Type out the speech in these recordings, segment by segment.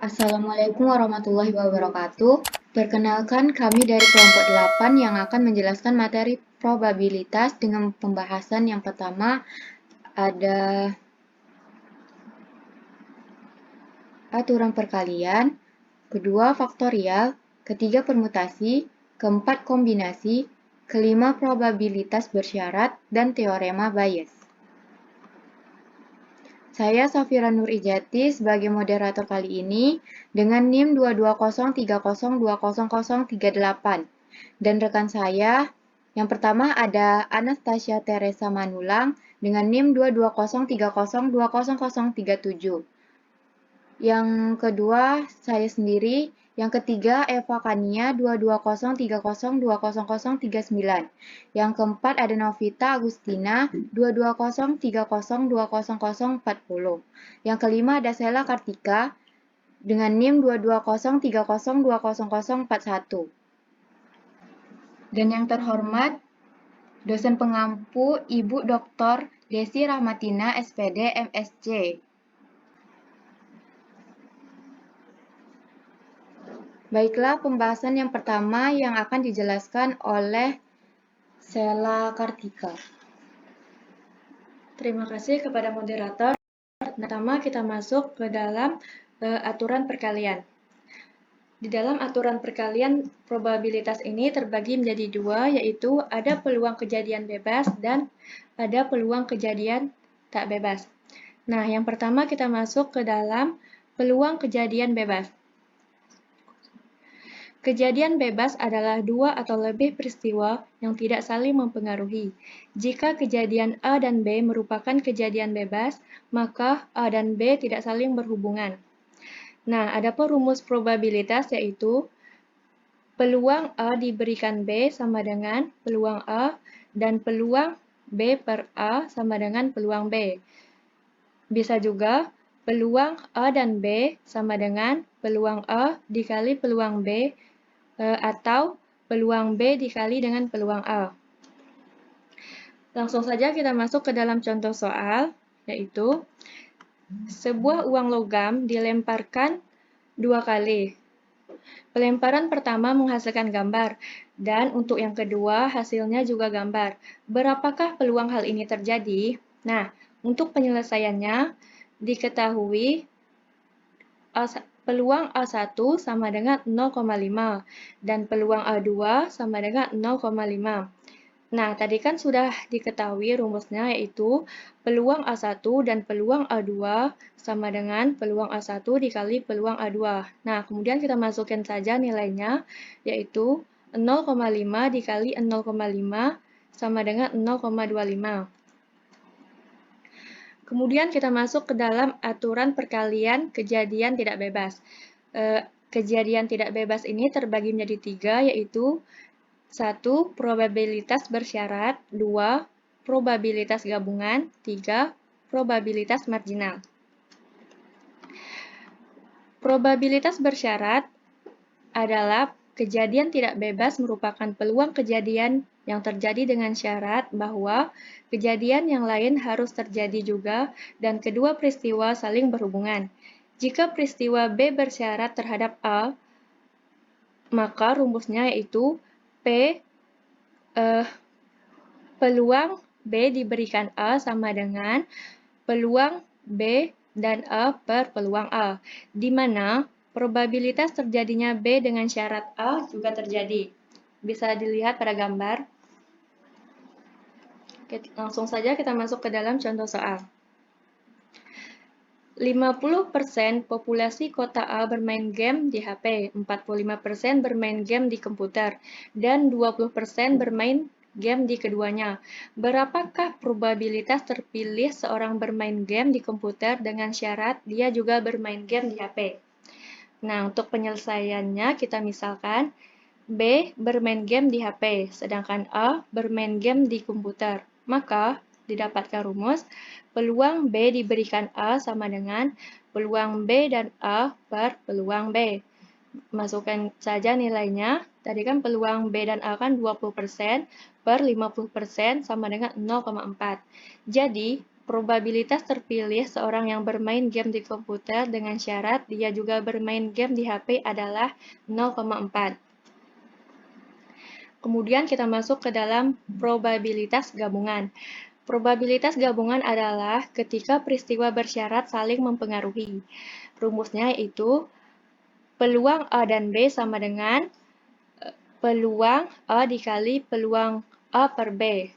Assalamualaikum warahmatullahi wabarakatuh. Perkenalkan, kami dari kelompok 8 yang akan menjelaskan materi probabilitas dengan pembahasan yang pertama ada aturan perkalian, kedua faktorial, ketiga permutasi, keempat kombinasi, kelima probabilitas bersyarat, dan teorema Bayes. Saya Safira Nur Ijati sebagai moderator kali ini dengan NIM 22030200038 dan rekan saya yang pertama ada Anastasia Teresa Manulang dengan NIM 22030200037. Yang kedua saya sendiri, yang ketiga Eva Kania 22030200039. Yang keempat ada Novita Agustina 22030200040. Yang kelima ada Sela Kartika dengan NIM 22030200041. Dan yang terhormat dosen pengampu Ibu Dr. Desi Rahmatina SPD MSc. Baiklah, pembahasan yang pertama yang akan dijelaskan oleh Sela Kartika. Terima kasih kepada moderator. Pertama kita masuk ke dalam aturan perkalian. Di dalam aturan perkalian, probabilitas ini terbagi menjadi dua, yaitu ada peluang kejadian bebas dan ada peluang kejadian tak bebas. Nah, yang pertama kita masuk ke dalam peluang kejadian bebas. Kejadian bebas adalah dua atau lebih peristiwa yang tidak saling mempengaruhi. Jika kejadian A dan B merupakan kejadian bebas, maka A dan B tidak saling berhubungan. Nah, ada rumus probabilitas yaitu peluang A diberikan B sama dengan peluang A dan peluang B per A sama dengan peluang B. Bisa juga peluang A dan B sama dengan peluang A dikali peluang B atau peluang B dikali dengan peluang A. Langsung saja kita masuk ke dalam contoh soal, yaitu sebuah uang logam dilemparkan dua kali. Pelemparan pertama menghasilkan gambar, dan untuk yang kedua hasilnya juga gambar. Berapakah peluang hal ini terjadi? Nah, untuk penyelesaiannya diketahui peluang A1 sama dengan 0,5 dan peluang A2 sama dengan 0,5. Nah, tadi kan sudah diketahui rumusnya yaitu peluang A1 dan peluang A2 sama dengan peluang A1 dikali peluang A2. Nah, kemudian kita masukkan saja nilainya yaitu 0,5 dikali 0,5 sama dengan 0,25. Kemudian kita masuk ke dalam aturan perkalian kejadian tidak bebas. Kejadian tidak bebas ini terbagi menjadi tiga, yaitu 1. Probabilitas bersyarat, 2. Probabilitas gabungan, 3. Probabilitas marginal. Probabilitas bersyarat adalah kejadian tidak bebas merupakan peluang kejadian yang terjadi dengan syarat bahwa kejadian yang lain harus terjadi juga dan kedua peristiwa saling berhubungan. Jika peristiwa B bersyarat terhadap A, maka rumusnya yaitu P peluang B diberikan A sama dengan peluang B dan A per peluang A, di mana probabilitas terjadinya B dengan syarat A juga terjadi. Bisa dilihat pada gambar. Oke, langsung saja kita masuk ke dalam contoh soal. 50% populasi kota A bermain game di HP, 45% bermain game di komputer, dan 20% bermain game di keduanya. Berapakah probabilitas terpilih seorang bermain game di komputer dengan syarat dia juga bermain game di HP? Nah, untuk penyelesaiannya kita misalkan B bermain game di HP, sedangkan A bermain game di komputer. Maka, didapatkan rumus, peluang B diberikan A sama dengan peluang B dan A per peluang B. Masukkan saja nilainya. Tadi kan peluang B dan A kan 20% per 50% sama dengan 0,4. Jadi, probabilitas terpilih seorang yang bermain game di komputer dengan syarat dia juga bermain game di HP adalah 0,4. Kemudian kita masuk ke dalam probabilitas gabungan. Probabilitas gabungan adalah ketika peristiwa bersyarat saling mempengaruhi. Rumusnya yaitu peluang A dan B sama dengan peluang A dikali peluang A per B.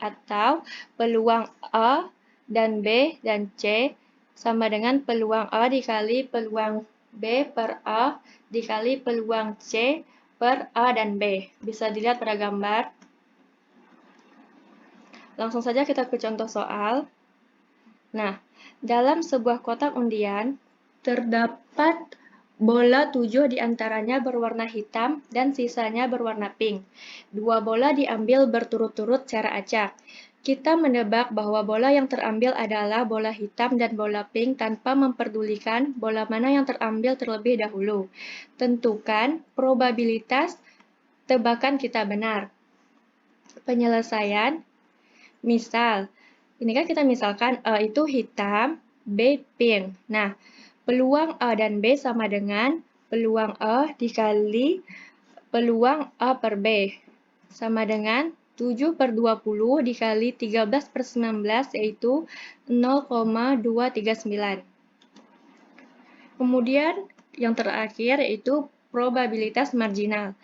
Atau peluang A dan B dan C sama dengan peluang A dikali peluang B per A dikali peluang C per A dan B. Bisa dilihat pada gambar. Langsung saja kita ke contoh soal. Nah, dalam sebuah kotak undian, terdapat bola 7 diantaranya berwarna hitam dan sisanya berwarna pink. 2 bola diambil berturut-turut secara acak. Kita menebak bahwa bola yang terambil adalah bola hitam dan bola pink tanpa memperdulikan bola mana yang terambil terlebih dahulu. Tentukan probabilitas tebakan kita benar. Penyelesaian, misal, ini kan kita misalkan A itu hitam, B pink. Nah, peluang A dan B sama dengan peluang A dikali peluang A per B. Sama dengan 7 per 20 dikali 13 per 19 yaitu 0,239. Kemudian yang terakhir yaitu probabilitas marginal.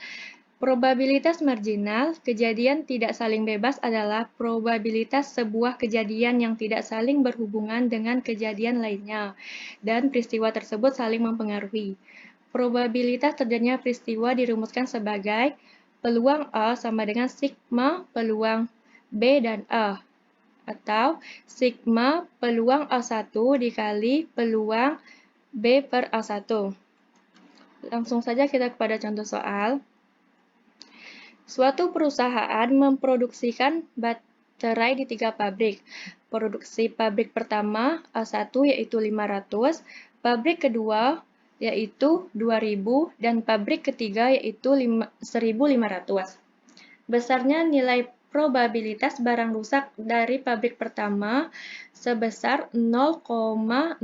Probabilitas marginal kejadian tidak saling bebas adalah probabilitas sebuah kejadian yang tidak saling berhubungan dengan kejadian lainnya, dan peristiwa tersebut saling mempengaruhi. Probabilitas terjadinya peristiwa dirumuskan sebagai peluang A sama dengan sigma peluang B dan A, atau sigma peluang A1 dikali peluang B per A1. Langsung saja kita kepada contoh soal. Suatu perusahaan memproduksikan baterai di 3 pabrik. Produksi pabrik pertama A1 yaitu 500, pabrik kedua yaitu 2000, dan pabrik ketiga yaitu 1500. Besarnya nilai probabilitas barang rusak dari pabrik pertama sebesar 0,020.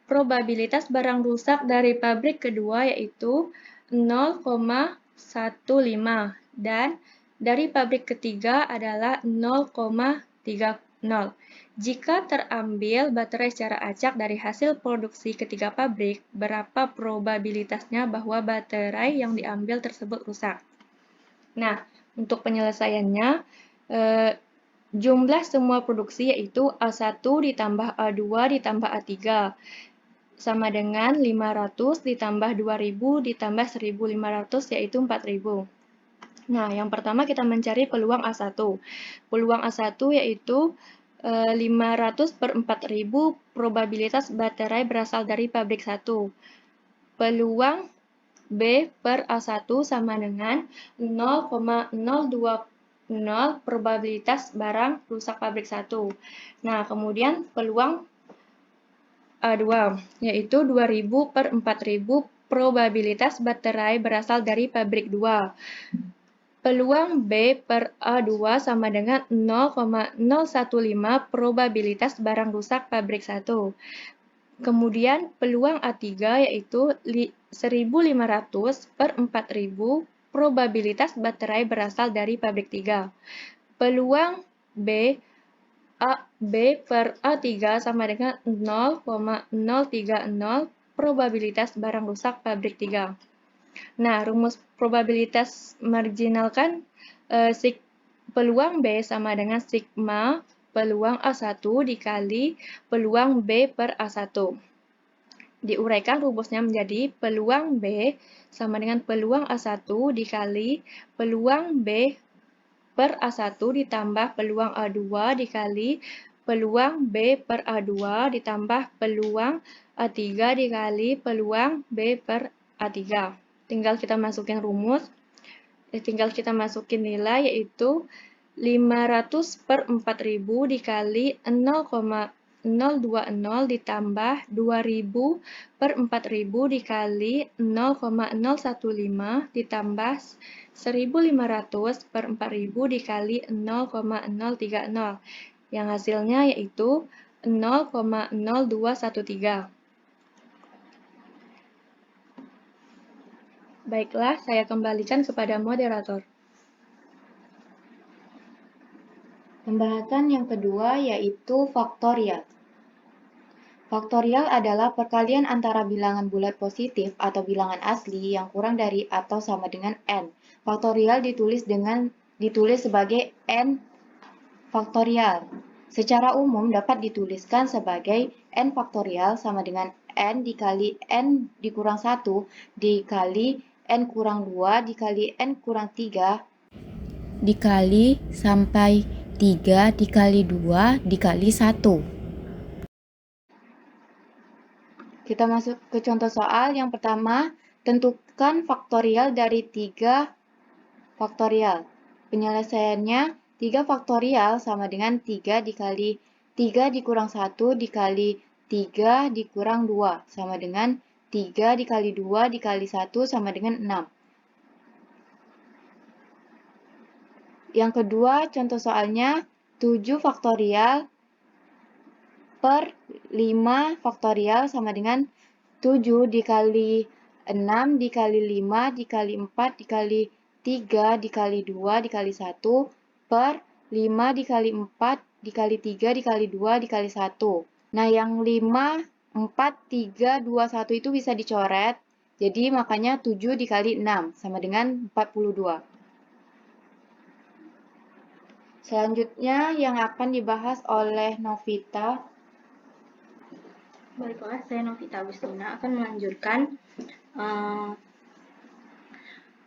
Probabilitas barang rusak dari pabrik kedua yaitu 0,15 dan dari pabrik ketiga adalah 0,30. Jika terambil baterai secara acak dari hasil produksi ketiga pabrik, berapa probabilitasnya bahwa baterai yang diambil tersebut rusak? Nah, untuk penyelesaiannya, jumlah semua produksi yaitu A1 ditambah A2 ditambah A3 sama dengan 500 ditambah 2000 ditambah 1500 yaitu 4000. Nah, yang pertama kita mencari peluang A1. Peluang A1 yaitu 500 per 4000 probabilitas baterai berasal dari pabrik 1. Peluang B per A1 sama dengan 0,020 probabilitas barang rusak pabrik 1. Nah, kemudian peluang A2 yaitu 2000 per 4000 probabilitas baterai berasal dari pabrik 2. Peluang B per A2 sama dengan 0,015 probabilitas barang rusak pabrik 1. Kemudian peluang A3 yaitu 1500 per 4000 probabilitas baterai berasal dari pabrik 3. Peluang B per A3 sama dengan 0,030 probabilitas barang rusak pabrik 3. Nah, rumus probabilitas marginal kan peluang B sama dengan sigma peluang A1 dikali peluang B per A1. Diuraikan rumusnya menjadi peluang B sama dengan peluang A1 dikali peluang B per A1 ditambah peluang A2 dikali peluang B per A2 ditambah peluang A3 dikali peluang B per A3. Tinggal kita masukin rumus, tinggal kita masukin nilai yaitu 500 per 4000 dikali 0,020 ditambah 2000 per 4000 dikali 0,015 ditambah 1500 per 4000 dikali 0,030. yang hasilnya yaitu 0,0213. Baiklah, saya kembalikan kepada moderator. Pembahasan yang kedua yaitu faktorial. Faktorial adalah perkalian antara bilangan bulat positif atau bilangan asli yang kurang dari atau sama dengan n. Faktorial ditulis sebagai n faktorial. Secara umum dapat dituliskan sebagai n faktorial sama dengan n dikali n dikurang 1 dikali n kurang 2 dikali n kurang 3 dikali sampai 3 dikali 2 dikali 1. Kita masuk ke contoh soal yang pertama. Tentukan faktorial dari 3 faktorial. Penyelesaiannya 3 faktorial sama dengan 3 dikali 3 dikurang 1 dikali 3 dikurang 2 sama dengan 3 dikali 2 dikali 1 sama dengan 6. Yang kedua, contoh soalnya 7 faktorial per 5 faktorial sama dengan 7 dikali 6 dikali 5 dikali 4 dikali 3 dikali 2 dikali 1 per 5 dikali 4 dikali 3 dikali 2 dikali 1. Nah, yang 5, 4, 3, 2, 1 itu bisa dicoret. Jadi makanya 7 dikali 6 sama dengan 42. Selanjutnya yang akan dibahas oleh Novita. Baiklah, saya Novita Agustina akan melanjutkan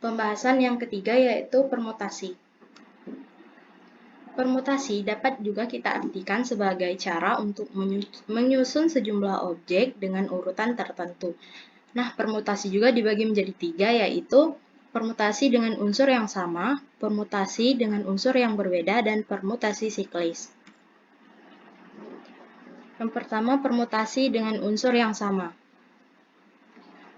pembahasan yang ketiga yaitu permutasi. Permutasi dapat juga kita artikan sebagai cara untuk menyusun sejumlah objek dengan urutan tertentu. Nah, permutasi juga dibagi menjadi 3 yaitu permutasi dengan unsur yang sama, permutasi dengan unsur yang berbeda, dan permutasi siklis. Yang pertama, permutasi dengan unsur yang sama.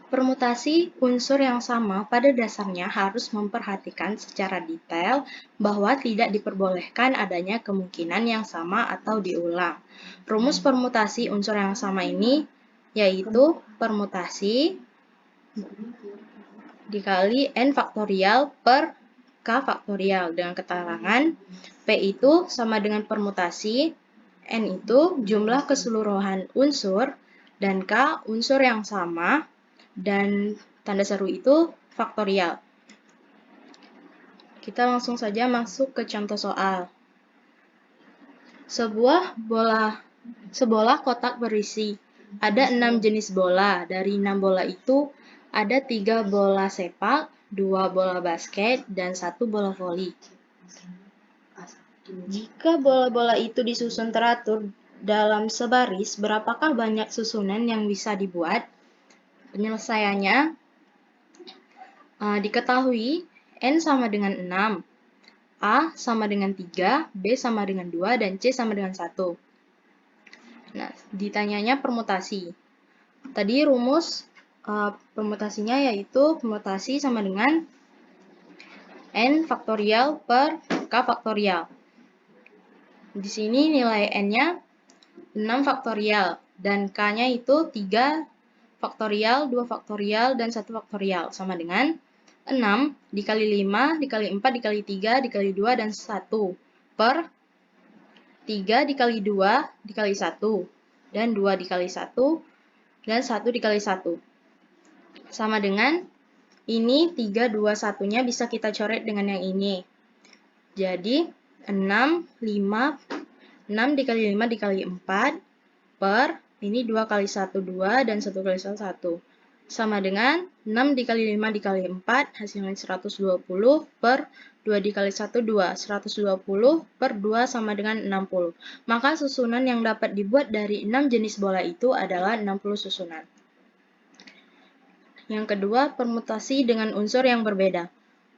Permutasi unsur yang sama pada dasarnya harus memperhatikan secara detail bahwa tidak diperbolehkan adanya kemungkinan yang sama atau diulang. Rumus permutasi unsur yang sama ini yaitu permutasi dikali n faktorial per k faktorial dengan keterangan P itu sama dengan permutasi, n itu jumlah keseluruhan unsur, dan k unsur yang sama, dan tanda seru itu faktorial. Kita langsung saja masuk ke contoh soal. Sebuah kotak berisi ada 6 jenis bola. Dari 6 bola itu ada 3 bola sepak, 2 bola basket, dan 1 bola voli. Jika bola-bola itu disusun teratur dalam sebaris, berapakah banyak susunan yang bisa dibuat? Penyelesaiannya diketahui N sama dengan 6, A sama dengan 3, B sama dengan 2, dan C sama dengan 1. Nah, ditanyanya permutasi. Tadi rumus permutasinya yaitu permutasi sama dengan N faktorial per K faktorial. Di sini nilai N-nya 6 faktorial, dan K-nya itu 3 faktorial, 2 faktorial, dan 1 faktorial, sama dengan 6 dikali 5, dikali 4, dikali 3, dikali 2, dan 1, per 3 dikali 2, dikali 1, dan 2 dikali 1, dan 1 dikali 1. Sama dengan, ini 3, 2, 1-nya bisa kita coret dengan yang ini. Jadi, 6 dikali 5 dikali 4 per ini 2 kali 1 2 dan 1 kali 1 1 sama dengan 6 dikali 5 dikali 4 hasilnya 120 per 2 dikali 1 2 120 per 2 sama dengan 60. Maka susunan yang dapat dibuat dari 6 jenis bola itu adalah 60 susunan. Yang kedua, permutasi dengan unsur yang berbeda.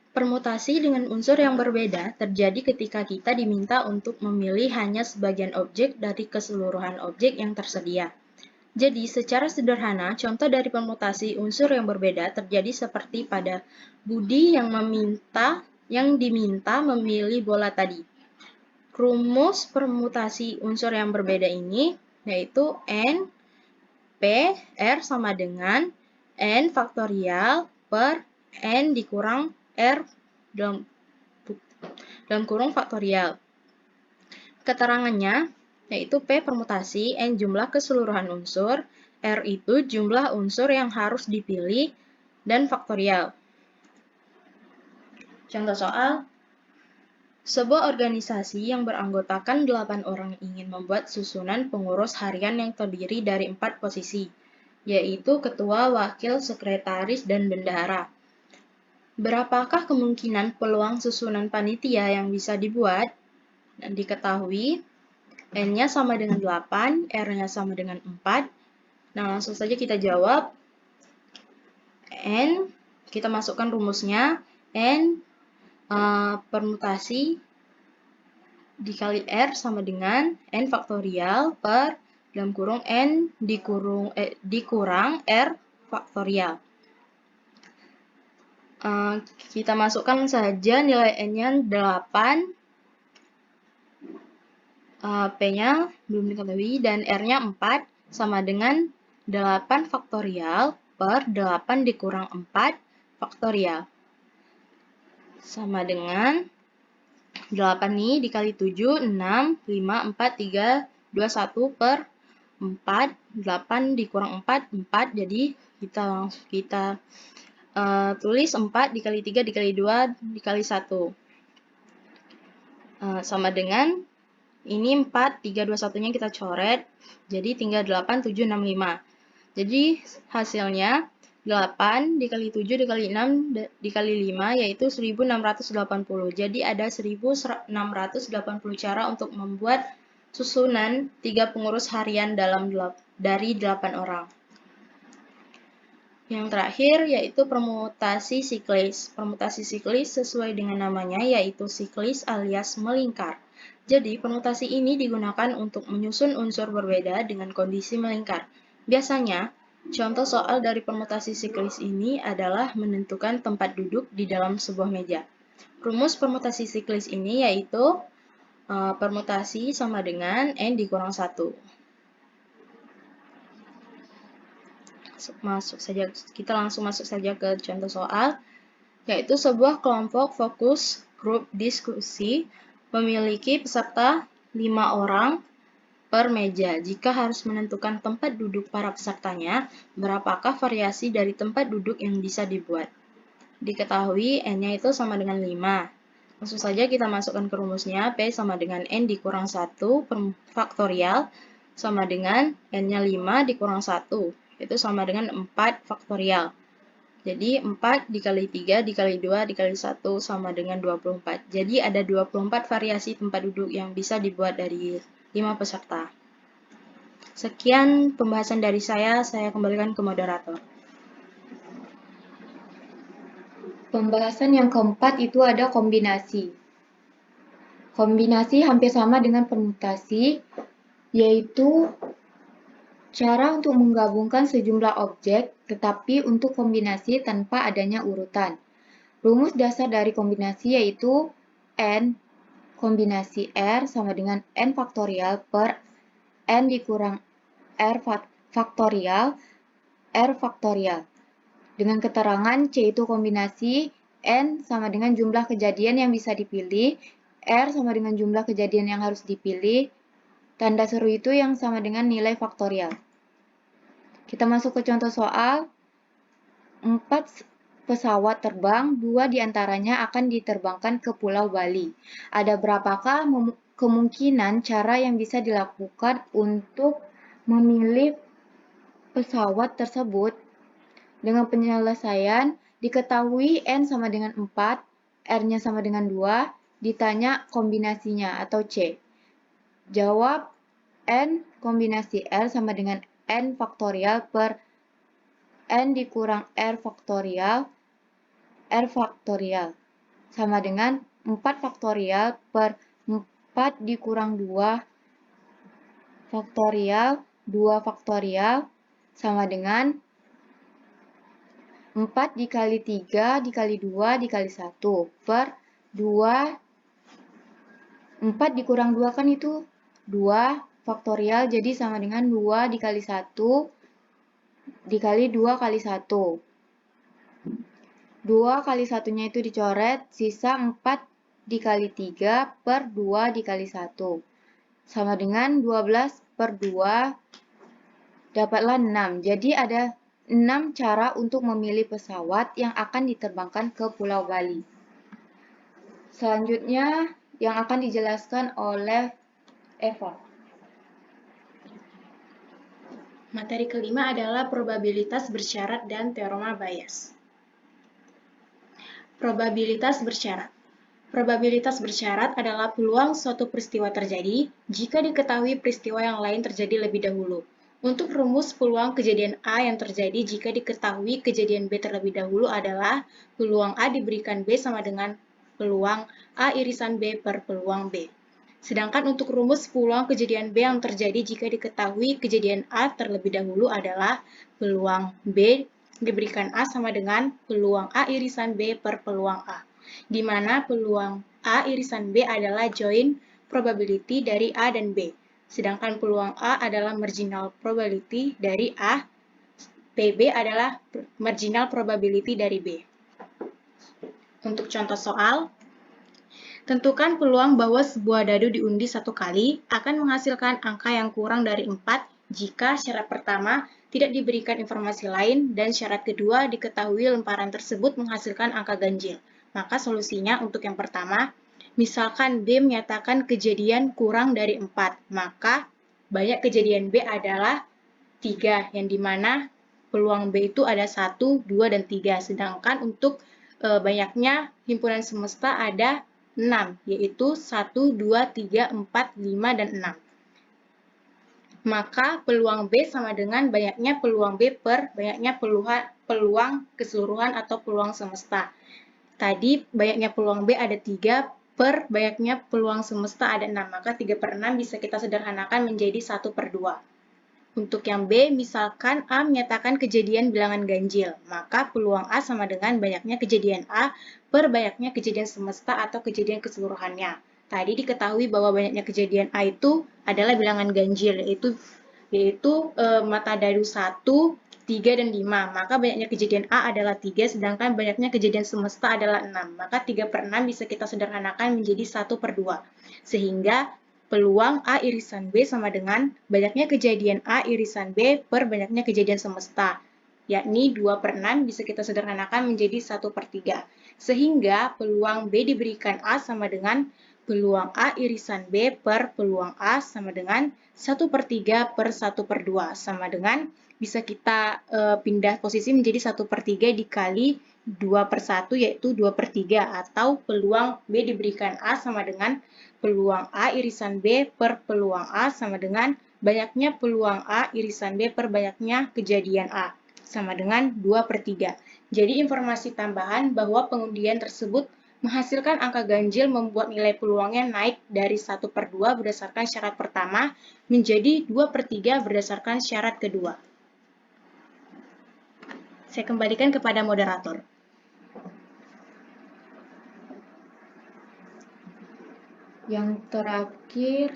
Permutasi dengan unsur yang berbeda terjadi ketika kita diminta untuk memilih hanya sebagian objek dari keseluruhan objek yang tersedia. Jadi, secara sederhana, contoh dari permutasi unsur yang berbeda terjadi seperti pada Budi yang diminta memilih bola tadi. Rumus permutasi unsur yang berbeda ini yaitu N, P, R sama dengan N faktorial per N dikurang R dalam kurung faktorial. Keterangannya yaitu P permutasi, N jumlah keseluruhan unsur, R itu jumlah unsur yang harus dipilih, dan faktorial. Contoh soal, sebuah organisasi yang beranggotakan 8 orang ingin membuat susunan pengurus harian yang terdiri dari 4 posisi, yaitu ketua, wakil, sekretaris, dan bendahara. Berapakah kemungkinan peluang susunan panitia yang bisa dibuat? Dan diketahui, N-nya sama dengan 8, R-nya sama dengan 4. Nah, langsung saja kita jawab. N, kita masukkan rumusnya. N permutasi dikali R sama dengan N faktorial per dalam kurung N dikurang R faktorial. Kita masukkan saja nilai N-nya 8, P-nya belum diketahui, dan R-nya 4 sama dengan 8 faktorial per 8 dikurang 4 faktorial. Sama dengan 8 nih dikali 7, 6, 5, 4, 3, 2, 1 per 4, 8 dikurang 4, 4, jadi kita tulis 4 dikali 3 dikali 2 dikali 1. Sama dengan ini 4, 3, 2, 1-nya kita coret, jadi tinggal 8, 7, 6, 5. Jadi hasilnya 8 dikali 7 dikali 6 dikali 5 yaitu 1680. Jadi ada 1680 cara untuk membuat susunan 3 pengurus harian dari 8 orang. Yang terakhir yaitu permutasi siklis. Permutasi siklis sesuai dengan namanya yaitu siklis alias melingkar. Jadi permutasi ini digunakan untuk menyusun unsur berbeda dengan kondisi melingkar. Biasanya, contoh soal dari permutasi siklis ini adalah menentukan tempat duduk di dalam sebuah meja. Rumus permutasi siklis ini yaitu permutasi sama dengan N dikurang 1. Kita langsung masuk saja ke contoh soal, yaitu sebuah kelompok fokus grup diskusi memiliki peserta 5 orang per meja. Jika harus menentukan tempat duduk para pesertanya, berapakah variasi dari tempat duduk yang bisa dibuat? Diketahui N-nya itu sama dengan 5. Langsung saja kita masukkan ke rumusnya, P sama dengan N dikurang 1 per faktorial sama dengan N-nya 5 dikurang 1. Itu sama dengan 4 faktorial. Jadi 4 dikali 3 dikali 2 dikali 1 sama dengan 24. Jadi ada 24 variasi tempat duduk yang bisa dibuat dari 5 peserta. Sekian pembahasan dari saya kembalikan ke moderator. Pembahasan yang keempat itu ada kombinasi. Kombinasi hampir sama dengan permutasi, yaitu cara untuk menggabungkan sejumlah objek, tetapi untuk kombinasi tanpa adanya urutan. Rumus dasar dari kombinasi yaitu N kombinasi R sama dengan N faktorial per N dikurang R faktorial R faktorial. Dengan keterangan C itu kombinasi, N sama dengan jumlah kejadian yang bisa dipilih, R sama dengan jumlah kejadian yang harus dipilih, tanda seru itu yang sama dengan nilai faktorial. Kita masuk ke contoh soal. 4 pesawat terbang, 2 diantaranya akan diterbangkan ke Pulau Bali. Ada berapakah kemungkinan cara yang bisa dilakukan untuk memilih pesawat tersebut? Dengan penyelesaian, diketahui N sama dengan 4, R-nya sama dengan 2, ditanya kombinasinya atau C. Jawab N kombinasi R sama dengan N faktorial per N dikurang R faktorial sama dengan 4 faktorial per 4 dikurang 2 faktorial 2 faktorial sama dengan 4 dikali 3 dikali 2 dikali 1 per 2 4 dikurang 2 kan itu 2 faktorial, jadi sama dengan 2 dikali 1 dikali 2 kali 1. 2 kali 1-nya itu dicoret, sisa 4 dikali 3 per 2 dikali 1. Sama dengan 12 per 2, dapatlah 6. Jadi ada 6 cara untuk memilih pesawat yang akan diterbangkan ke Pulau Bali. Selanjutnya yang akan dijelaskan oleh Eva. Materi kelima adalah probabilitas bersyarat dan teorema Bayes. Probabilitas bersyarat. Probabilitas bersyarat adalah peluang suatu peristiwa terjadi jika diketahui peristiwa yang lain terjadi lebih dahulu. Untuk rumus peluang kejadian A yang terjadi jika diketahui kejadian B terlebih dahulu adalah peluang A diberikan B sama dengan peluang A irisan B per peluang B. Sedangkan untuk rumus peluang kejadian B yang terjadi jika diketahui kejadian A terlebih dahulu adalah peluang B diberikan A sama dengan peluang A irisan B per peluang A, di mana peluang A irisan B adalah joint probability dari A dan B, sedangkan peluang A adalah marginal probability dari A, PB adalah marginal probability dari B. Untuk contoh soal, tentukan peluang bahwa sebuah dadu diundi satu kali akan menghasilkan angka yang kurang dari 4 jika syarat pertama tidak diberikan informasi lain dan syarat kedua diketahui lemparan tersebut menghasilkan angka ganjil. Maka solusinya untuk yang pertama, misalkan B menyatakan kejadian kurang dari 4, maka banyak kejadian B adalah 3, yang dimana peluang B itu ada 1, 2, dan 3. Sedangkan untuk banyaknya himpunan semesta ada 6, yaitu 1, 2, 3, 4, 5, dan 6. Maka peluang B sama dengan banyaknya peluang B per banyaknya peluang keseluruhan atau peluang semesta. Tadi banyaknya peluang B ada 3 per banyaknya peluang semesta ada 6. Maka 3 per 6 bisa kita sederhanakan menjadi 1 per 2. Untuk yang B, misalkan A menyatakan kejadian bilangan ganjil, maka peluang A sama dengan banyaknya kejadian A per banyaknya kejadian semesta atau kejadian keseluruhannya. Tadi diketahui bahwa banyaknya kejadian A itu adalah bilangan ganjil, yaitu mata dadu 1, 3, dan 5. Maka banyaknya kejadian A adalah 3, sedangkan banyaknya kejadian semesta adalah 6. Maka 3 per 6 bisa kita sederhanakan menjadi 1 per 2. Sehingga peluang A irisan B sama dengan banyaknya kejadian A irisan B per banyaknya kejadian semesta, yakni 2 per 6 bisa kita sederhanakan menjadi 1 per 3. Sehingga peluang B diberikan A sama dengan peluang A irisan B per peluang A sama dengan 1 per 3 per 1 per 2, sama dengan bisa kita pindah posisi menjadi 1 per 3 dikali 2 per 1, yaitu 2 per 3, atau peluang B diberikan A sama dengan peluang A irisan B per peluang A sama dengan banyaknya peluang A irisan B per banyaknya kejadian A, sama dengan 2 per 3. Jadi informasi tambahan bahwa pengundian tersebut menghasilkan angka ganjil membuat nilai peluangnya naik dari 1 per 2 berdasarkan syarat pertama menjadi 2 per 3 berdasarkan syarat kedua. Saya kembalikan kepada moderator. Yang terakhir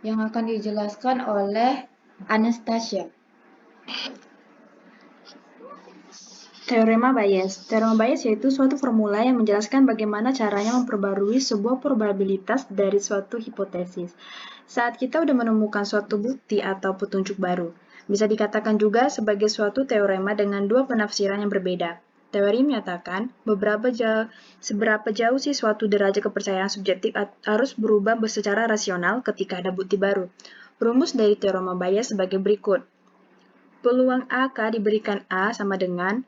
yang akan dijelaskan oleh Anastasia. Teorema Bayes. Teorema Bayes yaitu suatu formula yang menjelaskan bagaimana caranya memperbarui sebuah probabilitas dari suatu hipotesis. Saat kita sudah menemukan suatu bukti atau petunjuk baru, bisa dikatakan juga sebagai suatu teorema dengan dua penafsiran yang berbeda. Teori menyatakan seberapa jauh sih suatu derajat kepercayaan subjektif harus berubah secara rasional ketika ada bukti baru. Rumus dari teorema Bayes sebagai berikut. Peluang AK diberikan A sama dengan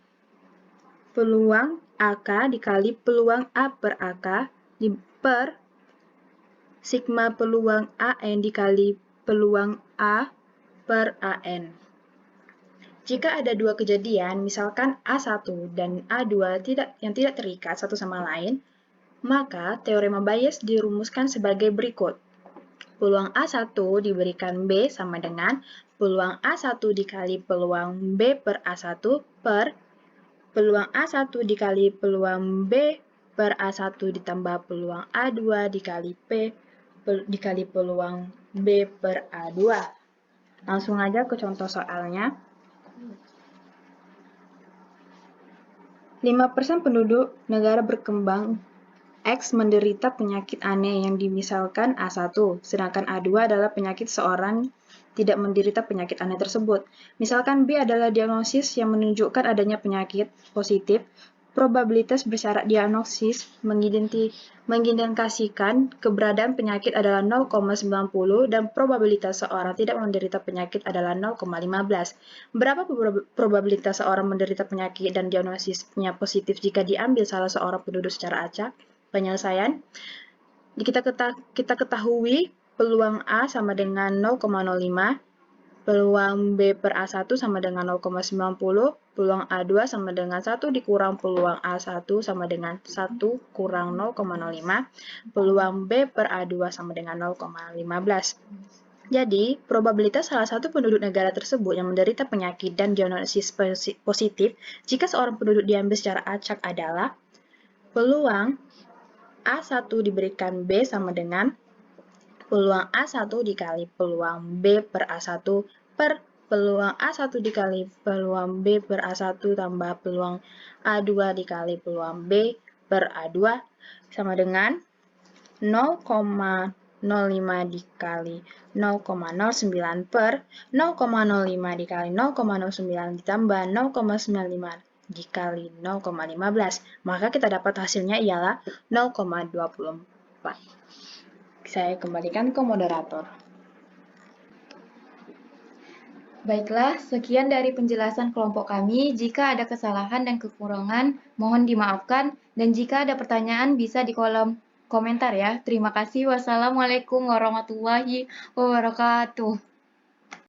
peluang AK dikali peluang A per AK per sigma peluang AN dikali peluang A per AN. Jika ada dua kejadian, misalkan A1 dan A2 yang tidak terikat satu sama lain, maka teorema Bayes dirumuskan sebagai berikut. Peluang A1 diberikan B sama dengan peluang A1 dikali peluang B per A1 per peluang A1 dikali peluang B per A1 ditambah peluang A2 dikali P dikali peluang B per A2. Langsung aja ke contoh soalnya. 5% penduduk negara berkembang X menderita penyakit aneh yang dimisalkan A1, sedangkan A2 adalah penyakit seorang tidak menderita penyakit aneh tersebut. Misalkan B adalah diagnosis yang menunjukkan adanya penyakit positif. Probabilitas bersyarat diagnosis mengidentifikasikan keberadaan penyakit adalah 0,90 dan probabilitas seorang tidak menderita penyakit adalah 0,15. Berapa probabilitas seorang menderita penyakit dan diagnosisnya positif jika diambil salah seorang penduduk secara acak? Penyelesaian. Kita ketahui peluang A sama dengan 0,05, peluang B per A1 sama dengan 0,90, peluang A2 sama dengan 1 dikurang peluang A1 sama dengan 1 kurang 0,05, peluang B per A2 sama dengan 0,15. Jadi, probabilitas salah satu penduduk negara tersebut yang menderita penyakit dan diagnosis positif jika seorang penduduk diambil secara acak adalah peluang A1 diberikan B sama dengan peluang A1 dikali peluang B per A1 per peluang A1 dikali peluang B per A1 tambah peluang A2 dikali peluang B per A2 sama dengan 0,05 dikali 0,09 per 0,05 dikali 0,09 ditambah 0,95 dikali 0,15. Maka kita dapat hasilnya ialah 0,24. Saya kembalikan ke moderator. Baiklah, sekian dari penjelasan kelompok kami. Jika ada kesalahan dan kekurangan, mohon dimaafkan. Dan jika ada pertanyaan, bisa di kolom komentar ya. Terima kasih. Wassalamualaikum warahmatullahi wabarakatuh.